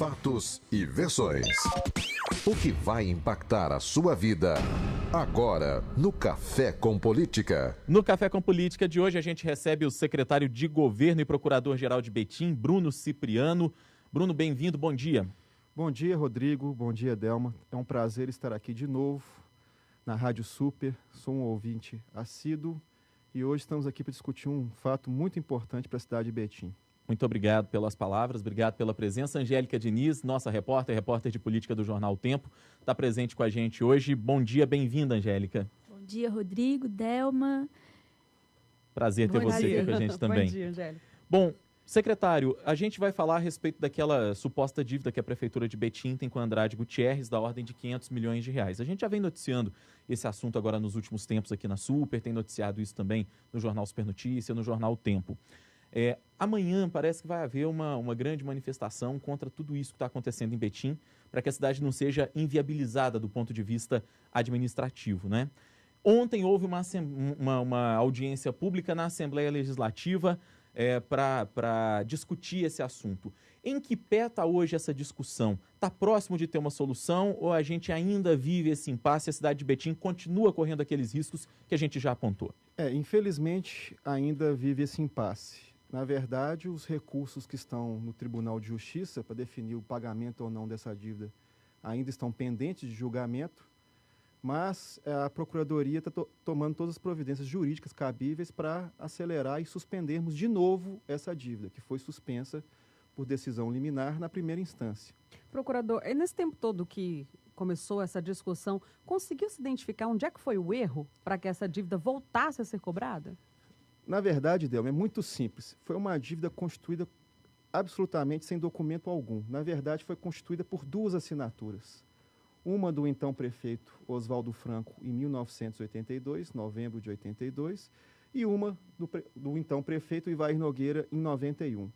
fatos e versões. O que vai impactar a sua vida agora no Café com Política. No Café com Política de hoje a gente recebe o secretário de Governo e Procurador-Geral de Betim, Bruno Cipriano. Bruno, bem-vindo, bom dia. Bom dia, Rodrigo. Bom dia, Delma. É um prazer estar aqui de novo na Rádio Super. Sou um ouvinte assíduo e hoje estamos aqui para discutir um fato muito importante para a cidade de Betim. Muito obrigado pelas palavras, obrigado pela presença. Angélica Diniz, nossa repórter de política do Jornal O Tempo, está presente com a gente hoje. Bom dia, bem-vinda, Angélica. Bom dia, Rodrigo, Delma. Prazer ter você aqui com a gente também. Bom dia, Angélica. Bom, secretário, a gente vai falar a respeito daquela suposta dívida que a Prefeitura de Betim tem com a Andrade Gutierrez, da ordem de R$500 milhões. A gente já vem noticiando esse assunto agora nos últimos tempos aqui na Super, tem noticiado isso também no Jornal Super Notícia, no Jornal O Tempo. Amanhã parece que vai haver uma grande manifestação contra tudo isso que está acontecendo em Betim, para que a cidade não seja inviabilizada do ponto de vista administrativo, né? Ontem houve uma audiência pública na Assembleia Legislativa para discutir esse assunto. Em que pé está hoje essa discussão? Está próximo de ter uma solução ou a gente ainda vive esse impasse e a cidade de Betim continua correndo aqueles riscos que a gente já apontou? Infelizmente, ainda vive esse impasse. Na verdade, os recursos que estão no Tribunal de Justiça para definir o pagamento ou não dessa dívida ainda estão pendentes de julgamento, mas a Procuradoria está tomando todas as providências jurídicas cabíveis para acelerar e suspendermos de novo essa dívida, que foi suspensa por decisão liminar na primeira instância. Procurador, nesse tempo todo que começou essa discussão, conseguiu se identificar onde é que foi o erro para que essa dívida voltasse a ser cobrada? Na verdade, Delma, é muito simples. Foi uma dívida constituída absolutamente sem documento algum. Na verdade, foi constituída por duas assinaturas. Uma do então prefeito Oswaldo Franco em 1982, novembro de 82, e uma do então prefeito Ivair Nogueira em 91.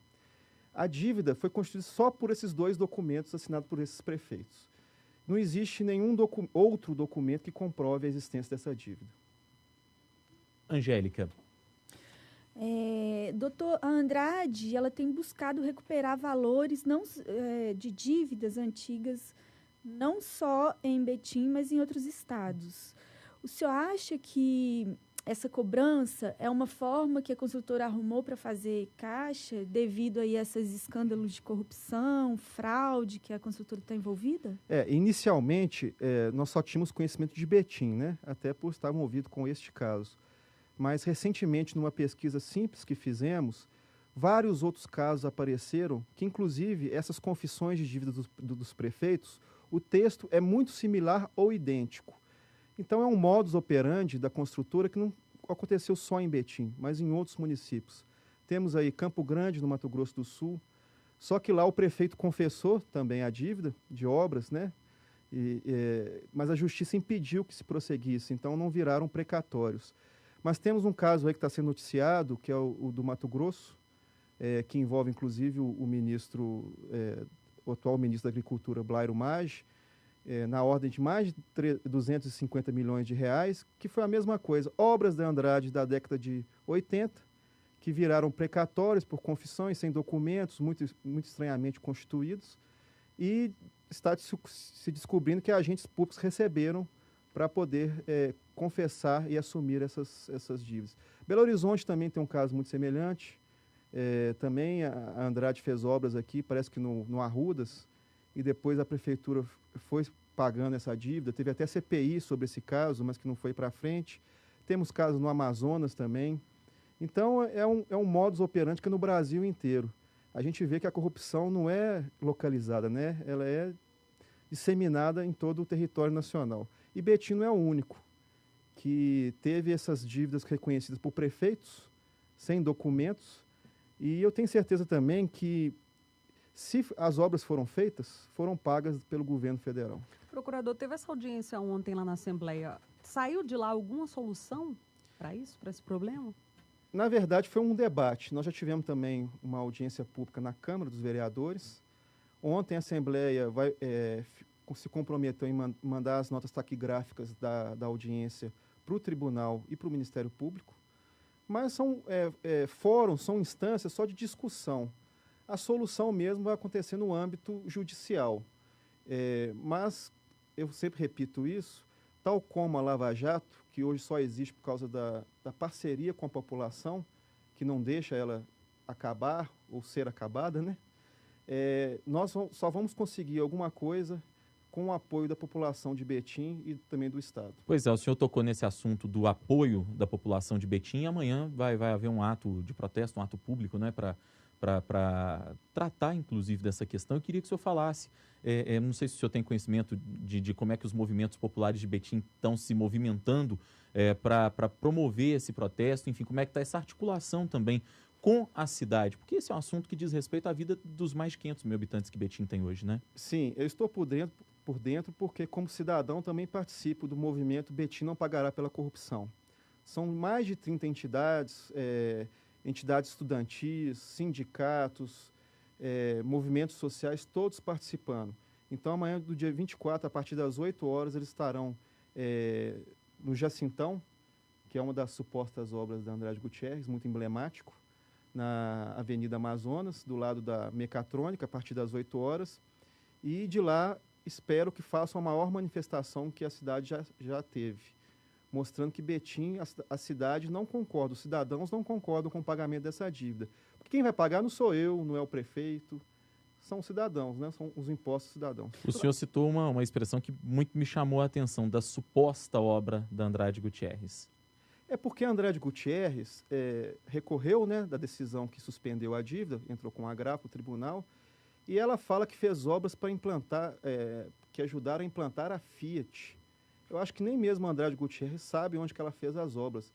A dívida foi constituída só por esses dois documentos assinados por esses prefeitos. Não existe nenhum outro documento que comprove a existência dessa dívida. Angélica. Doutor, a Andrade, ela tem buscado recuperar valores de dívidas antigas, não só em Betim, mas em outros estados. O senhor acha que essa cobrança é uma forma que a construtora arrumou para fazer caixa devido a esses escândalos de corrupção, fraude que a construtora está envolvida? Inicialmente, nós só tínhamos conhecimento de Betim, né? Até por estar envolvido com este caso. Mas, recentemente, numa pesquisa simples que fizemos, vários outros casos apareceram que, inclusive, essas confissões de dívida dos prefeitos, o texto é muito similar ou idêntico. Então, é um modus operandi da construtora que não aconteceu só em Betim, mas em outros municípios. Temos aí Campo Grande, no Mato Grosso do Sul, só que lá o prefeito confessou também a dívida de obras, né? Mas a justiça impediu que se prosseguisse, então não viraram precatórios. Mas temos um caso aí que está sendo noticiado, que é o do Mato Grosso, que envolve inclusive o atual ministro da Agricultura, Blairo Maggi, na ordem de mais de 250 milhões de reais, que foi a mesma coisa. Obras da Andrade da década de 80, que viraram precatórios por confissões, sem documentos, muito estranhamente constituídos, e está se descobrindo que agentes públicos receberam para poder confessar e assumir essas dívidas. Belo Horizonte também tem um caso muito semelhante. Também a Andrade fez obras aqui, parece que no Arrudas, e depois a prefeitura foi pagando essa dívida. Teve até CPI sobre esse caso, mas que não foi para frente. Temos casos no Amazonas também. Então, é um modus operandi que é no Brasil inteiro. A gente vê que a corrupção não é localizada, né? Ela é disseminada em todo o território nacional. E Betim não é o único que teve essas dívidas reconhecidas por prefeitos, sem documentos, e eu tenho certeza também que, se as obras foram feitas, foram pagas pelo governo federal. Procurador, teve essa audiência ontem lá na Assembleia. Saiu de lá alguma solução para isso, para esse problema? Na verdade, foi um debate. Nós já tivemos também uma audiência pública na Câmara dos Vereadores. Ontem a Assembleia se comprometeu em mandar as notas taquigráficas da audiência para o Tribunal e para o Ministério Público, mas são fóruns, são instâncias só de discussão. A solução mesmo vai acontecer no âmbito judicial. Mas, eu sempre repito isso, tal como a Lava Jato, que hoje só existe por causa da parceria com a população, que não deixa ela acabar ou ser acabada, né? Nós só vamos conseguir alguma coisa com o apoio da população de Betim e também do Estado. Pois é, o senhor tocou nesse assunto do apoio da população de Betim e amanhã vai haver um ato de protesto, um ato público, né, para tratar, inclusive, dessa questão. Eu queria que o senhor falasse, não sei se o senhor tem conhecimento de como é que os movimentos populares de Betim estão se movimentando para promover esse protesto, enfim, como é que está essa articulação também com a cidade, porque esse é um assunto que diz respeito à vida dos mais de 500 mil habitantes que Betim tem hoje, né? Sim, eu estou por dentro porque, como cidadão, também participo do movimento Betim Não Pagará pela Corrupção. São mais de 30 entidades, entidades estudantis, sindicatos, movimentos sociais, todos participando. Então, amanhã, do dia 24, a partir das 8 horas, eles estarão no Jacintão, que é uma das supostas obras da Andrade Gutierrez, muito emblemático, na Avenida Amazonas, do lado da Mecatrônica, a partir das 8 horas. E de lá, espero que façam a maior manifestação que a cidade já teve, mostrando que Betim, a cidade não concorda, os cidadãos não concordam com o pagamento dessa dívida. Porque quem vai pagar não sou eu, não é o prefeito, são os cidadãos, né? São os impostos cidadãos. O senhor citou uma expressão que muito me chamou a atenção, da suposta obra da Andrade Gutierrez. É porque a Andrade Gutierrez recorreu, né, da decisão que suspendeu a dívida, entrou com agravo no tribunal, e ela fala que fez obras para implantar, que ajudaram a implantar a Fiat. Eu acho que nem mesmo a Andrade Gutierrez sabe onde que ela fez as obras.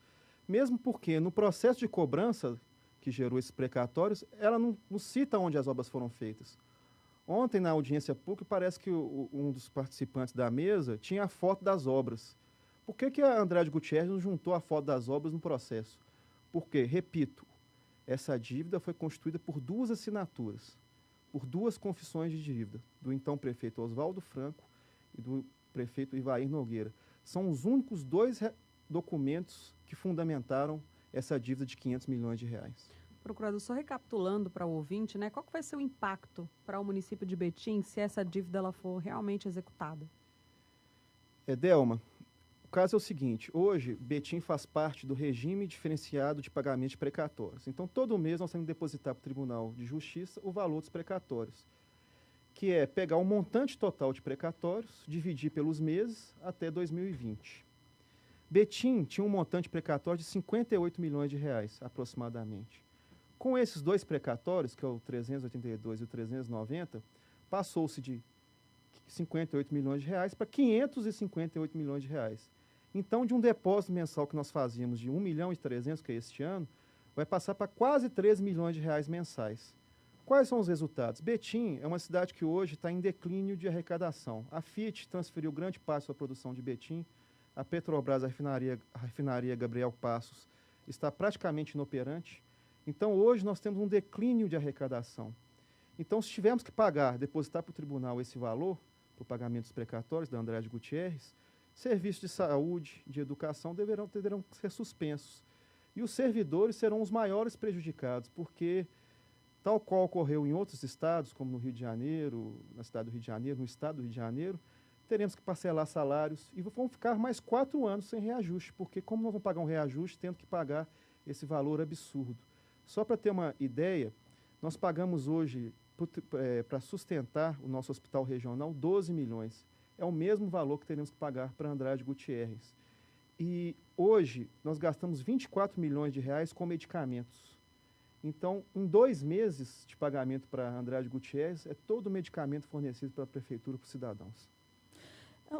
Mesmo porque no processo de cobrança que gerou esses precatórios, ela não cita onde as obras foram feitas. Ontem, na audiência pública, parece que um dos participantes da mesa tinha a foto das obras. Por que a Andrade Gutierrez não juntou a foto das obras no processo? Porque, repito, essa dívida foi constituída por 2 assinaturas, por 2 confissões de dívida, do então prefeito Oswaldo Franco e do prefeito Ivair Nogueira. São os únicos 2 documentos que fundamentaram essa dívida de 500 milhões de reais. Procurador, só recapitulando para o ouvinte, né, qual que vai ser o impacto para o município de Betim se essa dívida ela for realmente executada? Delma, o caso é o seguinte, hoje Betim faz parte do regime diferenciado de pagamento de precatórios. Então, todo mês nós temos que depositar para o Tribunal de Justiça o valor dos precatórios, que é pegar o montante total de precatórios, dividir pelos meses até 2020. Betim tinha um montante precatório de 58 milhões de reais, aproximadamente. Com esses 2 precatórios, que é o 382 e o 390, passou-se de 58 milhões de reais para 558 milhões de reais. Então, de um depósito mensal que nós fazíamos de 1 milhão e 300, que é este ano, vai passar para quase 13 milhões de reais mensais. Quais são os resultados? Betim é uma cidade que hoje está em declínio de arrecadação. A Fiat transferiu grande parte da sua produção de Betim. A Petrobras, a refinaria Gabriel Passos, está praticamente inoperante. Então, hoje nós temos um declínio de arrecadação. Então, se tivermos que depositar para o tribunal esse valor, para o pagamento dos precatórios da Andrade Gutierrez, serviços de saúde, de educação deverão ser suspensos. E os servidores serão os maiores prejudicados, porque, tal qual ocorreu em outros estados, como no Rio de Janeiro, na cidade do Rio de Janeiro, no estado do Rio de Janeiro, teremos que parcelar salários e vamos ficar mais 4 anos sem reajuste, porque como nós vamos pagar um reajuste, tendo que pagar esse valor absurdo. Só para ter uma ideia, nós pagamos hoje, para sustentar o nosso hospital regional, 12 milhões. É o mesmo valor que teremos que pagar para Andrade Gutierrez. E hoje nós gastamos 24 milhões de reais com medicamentos. Então, em 2 meses de pagamento para Andrade Gutierrez, é todo o medicamento fornecido pela prefeitura para os cidadãos.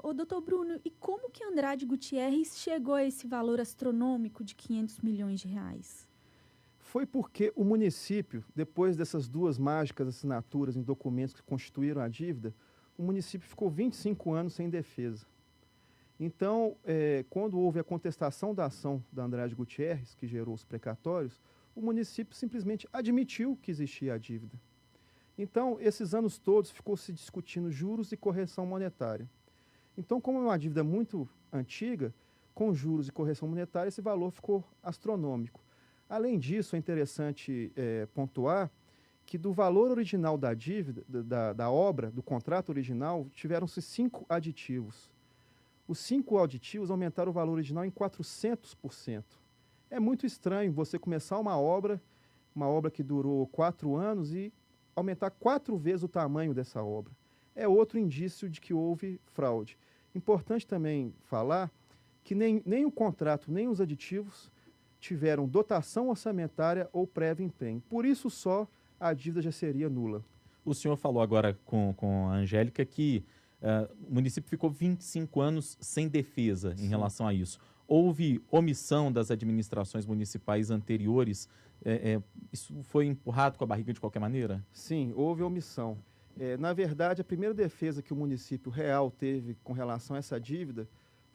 Ô, doutor Bruno, e como que Andrade Gutierrez chegou a esse valor astronômico de 500 milhões de reais? Foi porque o município, depois dessas 2 mágicas assinaturas em documentos que constituíram a dívida, o município ficou 25 anos sem defesa. Então, quando houve a contestação da ação da Andrade Gutierrez, que gerou os precatórios, o município simplesmente admitiu que existia a dívida. Então, esses anos todos ficou se discutindo juros e correção monetária. Então, como é uma dívida muito antiga, com juros e correção monetária, esse valor ficou astronômico. Além disso, é interessante pontuar que do valor original da dívida, da obra, do contrato original, tiveram-se 5 aditivos. Os 5 aditivos aumentaram o valor original em 400%. É muito estranho você começar uma obra que durou 4 anos e aumentar 4 vezes o tamanho dessa obra. É outro indício de que houve fraude. Importante também falar que nem o contrato, nem os aditivos tiveram dotação orçamentária ou prévio empenho. Por isso só a dívida já seria nula. O senhor falou agora com a Angélica que o município ficou 25 anos sem defesa em relação a isso. Houve omissão das administrações municipais anteriores? Isso foi empurrado com a barriga de qualquer maneira? Sim, houve omissão. Na verdade, a primeira defesa que o município real teve com relação a essa dívida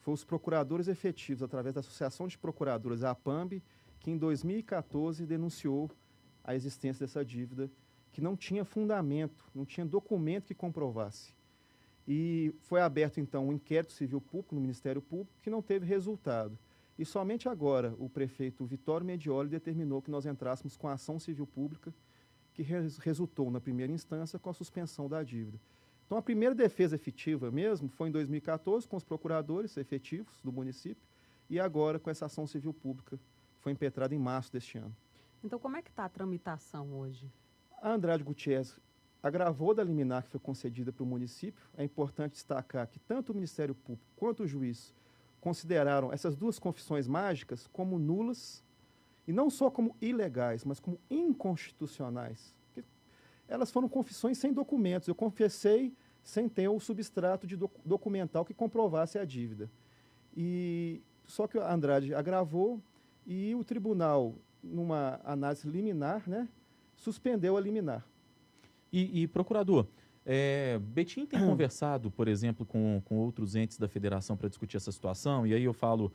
foi os procuradores efetivos, através da Associação de Procuradores, a APAMB, que em 2014 denunciou a existência dessa dívida, que não tinha fundamento, não tinha documento que comprovasse. E foi aberto, então, um inquérito civil público no Ministério Público que não teve resultado. E somente agora o prefeito Vitório Medioli determinou que nós entrássemos com a ação civil pública, que resultou, na primeira instância, com a suspensão da dívida. Então, a primeira defesa efetiva mesmo foi em 2014, com os procuradores efetivos do município, e agora com essa ação civil pública, que foi impetrada em março deste ano. Então, como é que está a tramitação hoje? A Andrade Gutierrez agravou da liminar que foi concedida para o município. É importante destacar que tanto o Ministério Público quanto o juiz consideraram essas 2 confissões mágicas como nulas, e não só como ilegais, mas como inconstitucionais. Elas foram confissões sem documentos. Eu confessei sem ter o substrato de documental que comprovasse a dívida. Só que a Andrade agravou e o tribunal, numa análise liminar, né, suspendeu a liminar. E procurador, Betim tem conversado, por exemplo, com outros entes da federação para discutir essa situação, e aí eu falo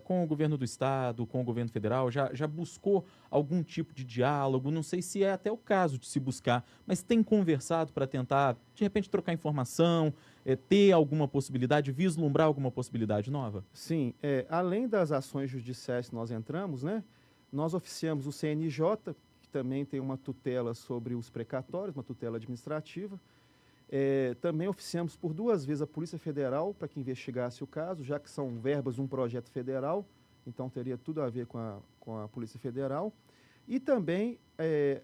com o governo do estado, com o governo federal, já buscou algum tipo de diálogo? Não sei se é até o caso de se buscar, mas tem conversado para tentar, de repente, trocar informação, ter alguma possibilidade, vislumbrar alguma possibilidade nova? Sim, além das ações judiciais que nós entramos, né, nós oficiamos o CNJ, que também tem uma tutela sobre os precatórios, uma tutela administrativa. Também oficiamos por 2 vezes a Polícia Federal para que investigasse o caso, já que são verbas de um projeto federal, então teria tudo a ver com a Polícia Federal. E também,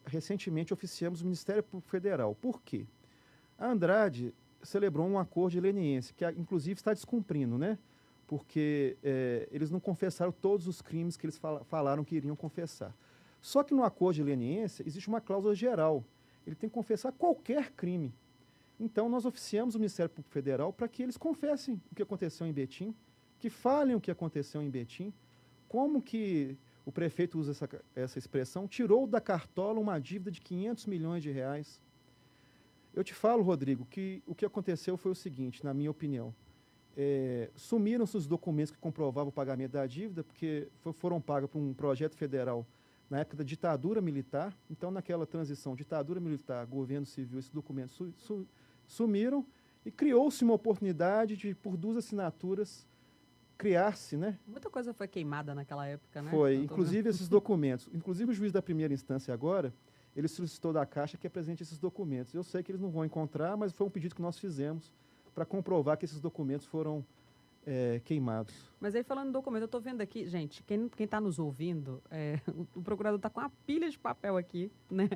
recentemente, oficiamos o Ministério Público Federal. Por quê? A Andrade celebrou um acordo de leniência, que inclusive está descumprindo, né? Porque eles não confessaram todos os crimes que eles falaram que iriam confessar. Só que no acordo de leniência existe uma cláusula geral. Ele tem que confessar qualquer crime. Então, nós oficiamos o Ministério Público Federal para que eles confessem o que aconteceu em Betim, que falem o que aconteceu em Betim, como que o prefeito usa essa expressão, tirou da cartola uma dívida de 500 milhões de reais. Eu te falo, Rodrigo, que o que aconteceu foi o seguinte, na minha opinião. Sumiram-se os documentos que comprovavam o pagamento da dívida, porque foram pagos por um projeto federal na época da ditadura militar. Então, naquela transição, ditadura militar, governo civil, esses documentos sumiram e criou-se uma oportunidade de, por 2 assinaturas, criar-se, né? Muita coisa foi queimada naquela época, né? Foi, inclusive esses documentos. Inclusive o juiz da primeira instância agora, ele solicitou da Caixa que apresente esses documentos. Eu sei que eles não vão encontrar, mas foi um pedido que nós fizemos para comprovar que esses documentos foram queimados. Mas aí, falando do documento, eu estou vendo aqui, gente, quem está nos ouvindo, o procurador está com uma pilha de papel aqui, né?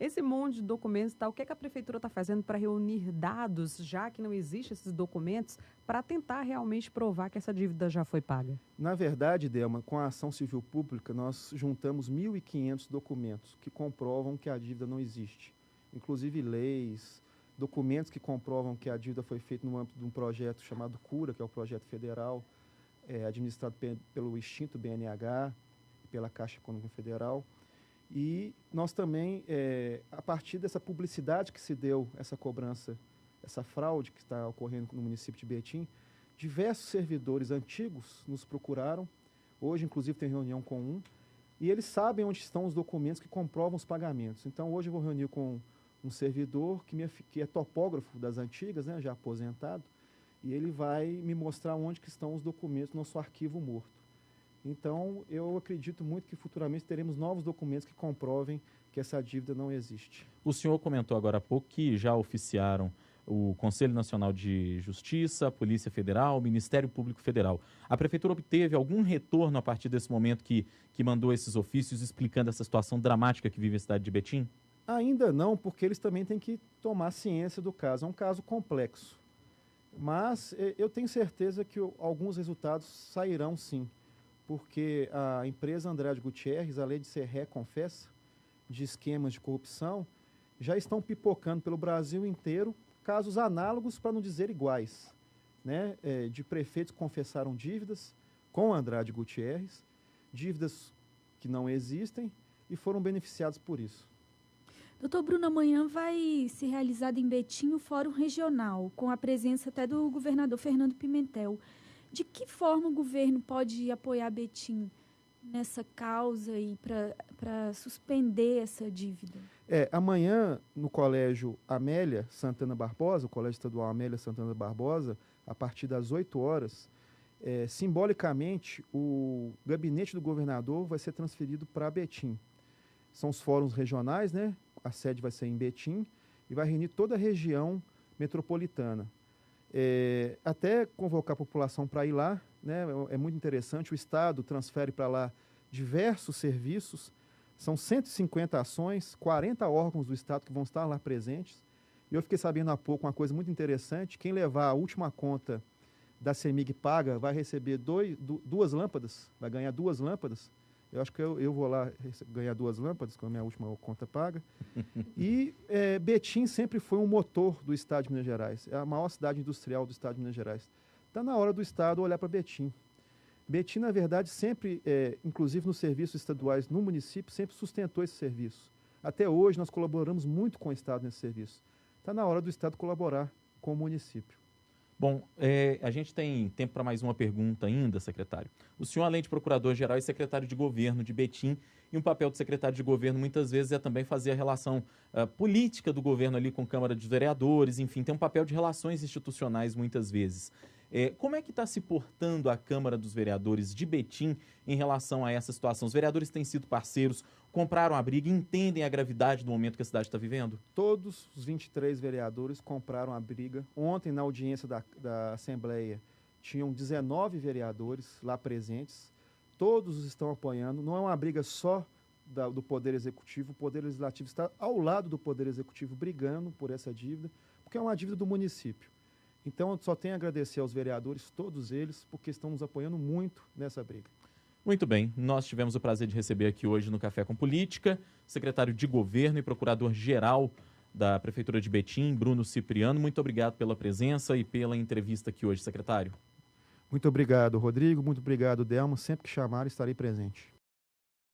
Esse monte de documentos e tal, o que a prefeitura está fazendo para reunir dados, já que não existem esses documentos, para tentar realmente provar que essa dívida já foi paga? Na verdade, Delma, com a ação civil pública, nós juntamos 1.500 documentos que comprovam que a dívida não existe. Inclusive leis, documentos que comprovam que a dívida foi feita no âmbito de um projeto chamado CURA, que é o projeto federal, administrado pelo extinto BNH e pela Caixa Econômica Federal. E nós também, a partir dessa publicidade que se deu, essa cobrança, essa fraude que está ocorrendo no município de Betim, diversos servidores antigos nos procuraram, hoje inclusive tem reunião com um, e eles sabem onde estão os documentos que comprovam os pagamentos. Então hoje eu vou reunir com um servidor que é topógrafo das antigas, né, já aposentado, e ele vai me mostrar onde que estão os documentos no nosso arquivo morto. Então, eu acredito muito que futuramente teremos novos documentos que comprovem que essa dívida não existe. O senhor comentou agora há pouco que já oficiaram o Conselho Nacional de Justiça, a Polícia Federal, o Ministério Público Federal. A Prefeitura obteve algum retorno a partir desse momento que mandou esses ofícios explicando essa situação dramática que vive a cidade de Betim? Ainda não, porque eles também têm que tomar ciência do caso. É um caso complexo. Mas eu tenho certeza que alguns resultados sairão sim, porque a empresa Andrade Gutierrez, além de ser confessa de esquemas de corrupção, já estão pipocando pelo Brasil inteiro casos análogos, para não dizer iguais, né? De prefeitos que confessaram dívidas com Andrade Gutierrez, dívidas que não existem e foram beneficiados por isso. Doutor Bruno, amanhã vai ser realizado em Betim o Fórum Regional, com a presença até do governador Fernando Pimentel. De que forma o governo pode apoiar Betim nessa causa e para suspender essa dívida? Amanhã, no Colégio Amélia Santana Barbosa, o Colégio Estadual Amélia Santana Barbosa, a partir das 8 horas, simbolicamente, o gabinete do governador vai ser transferido para Betim. São os fóruns regionais, né? A sede vai ser em Betim e vai reunir toda a região metropolitana. Até convocar a população para ir lá, né? É muito interessante, o Estado transfere para lá diversos serviços, são 150 ações, 40 órgãos do Estado que vão estar lá presentes. E eu fiquei sabendo há pouco uma coisa muito interessante, quem levar a última conta da CEMIG paga vai receber duas lâmpadas, vai ganhar 2 lâmpadas. Eu acho que eu vou lá ganhar 2 lâmpadas com a minha última conta paga. E Betim sempre foi um motor do Estado de Minas Gerais. É a maior cidade industrial do Estado de Minas Gerais. Está na hora do Estado olhar para Betim. Betim, na verdade, sempre, inclusive nos serviços estaduais no município, sempre sustentou esse serviço. Até hoje, nós colaboramos muito com o Estado nesse serviço. Está na hora do Estado colaborar com o município. Bom, a gente tem tempo para mais uma pergunta ainda, secretário. O senhor, além de procurador-geral, é secretário de governo de Betim, e um papel do secretário de governo, muitas vezes, é também fazer a relação política do governo ali com a Câmara dos Vereadores, enfim, tem um papel de relações institucionais, muitas vezes. Como é que está se portando a Câmara dos Vereadores de Betim em relação a essa situação? Os vereadores têm sido parceiros, compraram a briga, entendem a gravidade do momento que a cidade está vivendo? Todos os 23 vereadores compraram a briga. Ontem, na audiência da Assembleia, tinham 19 vereadores lá presentes. Todos estão apoiando. Não é uma briga só do Poder Executivo. O Poder Legislativo está ao lado do Poder Executivo brigando por essa dívida, porque é uma dívida do município. Então, eu só tenho a agradecer aos vereadores, todos eles, porque estão nos apoiando muito nessa briga. Muito bem, nós tivemos o prazer de receber aqui hoje no Café com Política, secretário de Governo e procurador-geral da Prefeitura de Betim, Bruno Cipriano. Muito obrigado pela presença e pela entrevista aqui hoje, secretário. Muito obrigado, Rodrigo. Muito obrigado, Delma. Sempre que chamar, estarei presente.